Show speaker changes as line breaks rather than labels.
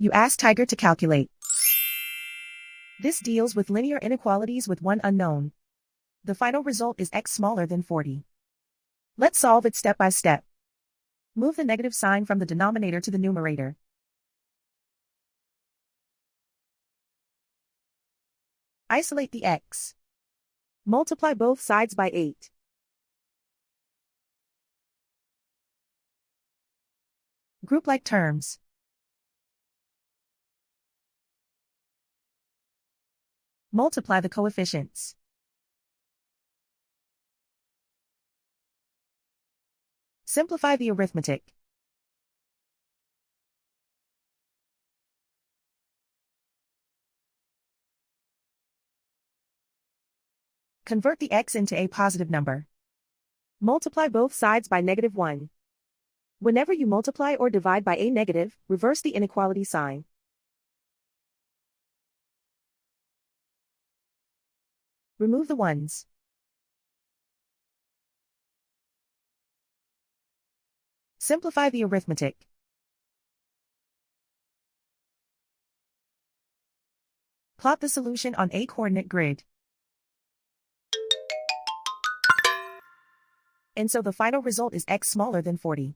You ask Tiger to calculate. This deals with linear inequalities with one unknown. The final result is x smaller than 40. Let's solve it step by step. Move the negative sign from the denominator to the numerator. Isolate the x. Multiply both sides by 8. Group like terms. Multiply the coefficients. Simplify the arithmetic. Convert the x into a positive number. Multiply both sides by -1. Whenever you multiply or divide by a negative, reverse the inequality sign. Remove the ones. Simplify the arithmetic. Plot the solution on a coordinate grid. And so the final result is x smaller than 40.